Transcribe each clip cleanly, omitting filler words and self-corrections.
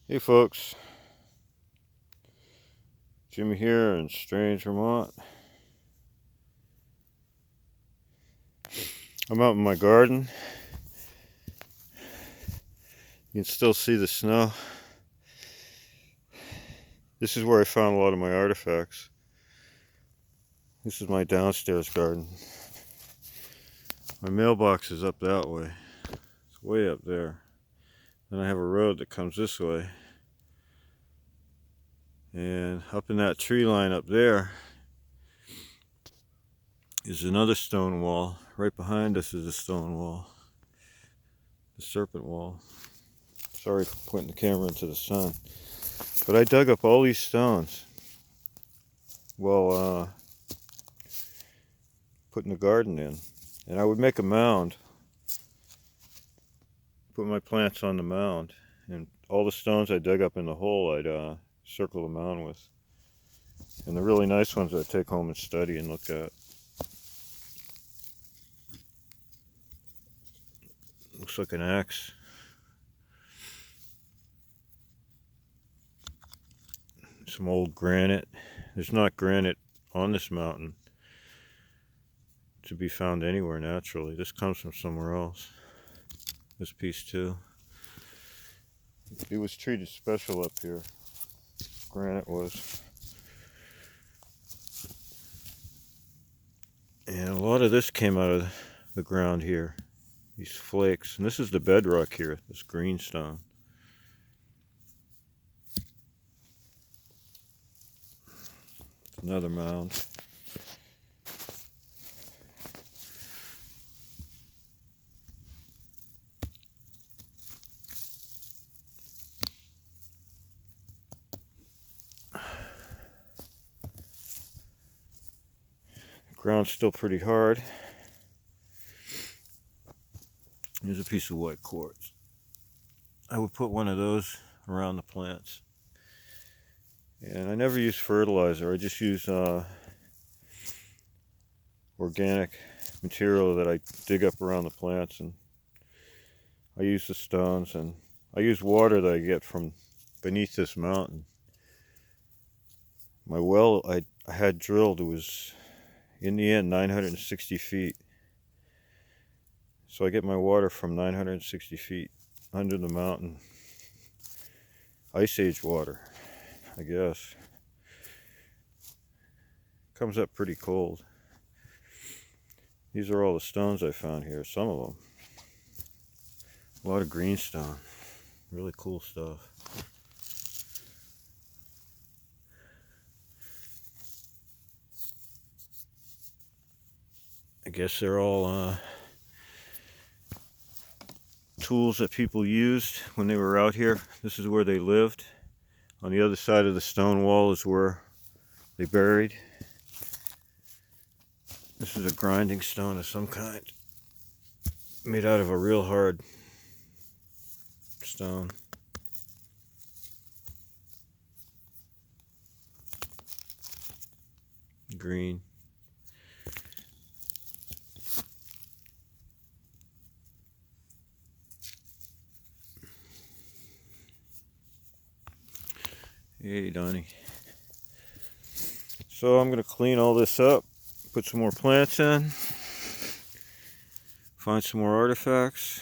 Hey folks, Jimmy here in strange Vermont. I'm out in my garden. You can still see the snow. This is where I found a lot of my artifacts. This is my downstairs garden. My mailbox is up that way. It's way up there. Then I have a road that comes this way. And up in that tree line up there is another stone wall. Right behind us is a stone wall. The serpent wall. Sorry for pointing the camera into the sun. But I dug up all these stones. Well, putting the garden in. And I would make a mound. Put my plants on the mound. And all the stones I dug up in the hole, I'd circle the mound with. And the really nice ones I'd take home and study and look at. Looks like an axe. Some old granite. There's not granite on this mountain to be found anywhere naturally. This comes from somewhere else. This piece too. It was treated special up here. Granite was. And a lot of this came out of the ground here. These flakes. And this is the bedrock here, this greenstone. Another mound. The ground's still pretty hard. Here's a piece of white quartz. I would put one of those around the plants. And I never use fertilizer. I just use organic material that I dig up around the plants, and I use the stones, and I use water that I get from beneath this mountain. My well I had drilled, it was in the end 960 feet. So I get my water from 960 feet under the mountain. Ice Age water, I guess. Comes up pretty cold. These are all the stones I found here, some of them. A lot of greenstone. Really cool stuff. I guess they're all tools that people used when they were out here. This is where they lived. On the other side of the stone wall is where they buried. This is a grinding stone of some kind, made out of a real hard stone. Green. Hey, Donnie. So I'm going to clean all this up, put some more plants in, find some more artifacts,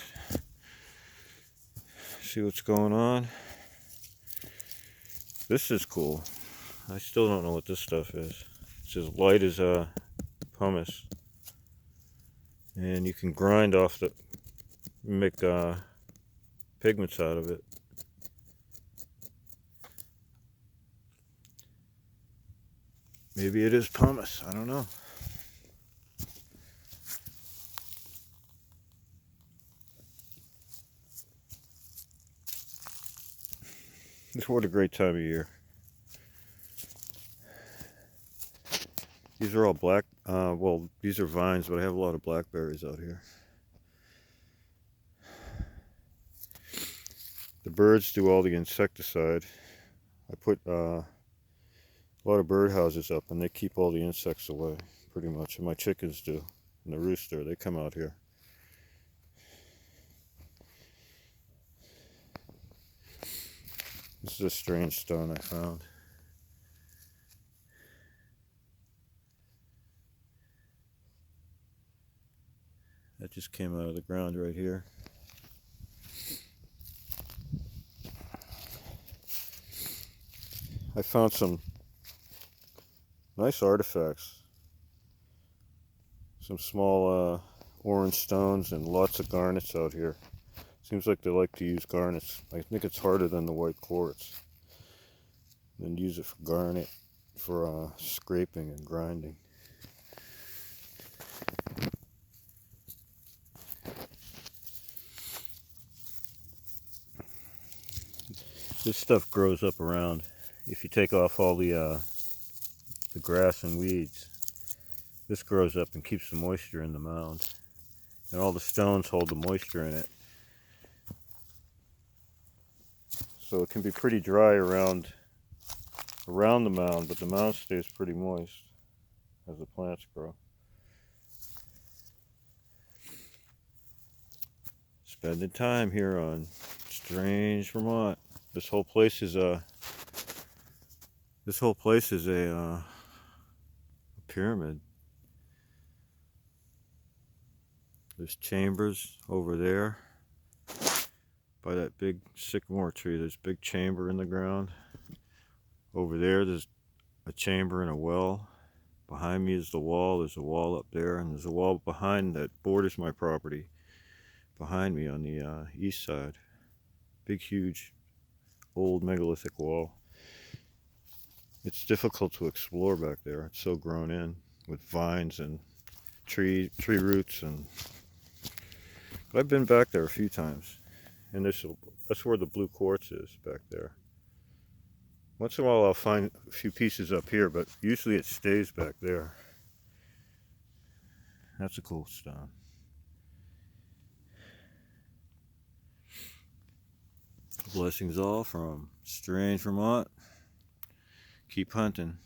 see what's going on. This is cool. I still don't know what this stuff is. It's as light as pumice. And you can grind off the, make pigments out of it. Maybe it is pumice, I don't know. It's what a great time of year. These are all black, well, these are vines, but I have a lot of blackberries out here. The birds do all the insecticide. I put a lot of birdhouses up, and they keep all the insects away, pretty much. And my chickens do, and the rooster, they come out here. This is a strange stone I found. That just came out of the ground right here. I found some nice artifacts. Some small orange stones and lots of garnets out here. Seems like they like to use garnets. I think it's harder than the white quartz. And use it for garnet, for scraping and grinding. This stuff grows up around. If you take off all the grass and weeds, this grows up and keeps the moisture in the mound. And all the stones hold the moisture in it. So it can be pretty dry around the mound, but the mound stays pretty moist as the plants grow. Spending time here on strange Vermont. This whole place is a pyramid. There's chambers over there by that big sycamore tree. There's a big chamber in the ground. Over there's a chamber and a well. Behind me is the wall. There's a wall up there, and there's a wall behind that borders my property. Behind me on the east side. Big, huge, old megalithic wall. It's difficult to explore back there. It's so grown in with vines and tree roots, but I've been back there a few times, and that's where the blue quartz is, back there. Once in a while I'll find a few pieces up here, but usually it stays back there. That's a cool stone. Blessings all from strange Vermont. Keep hunting.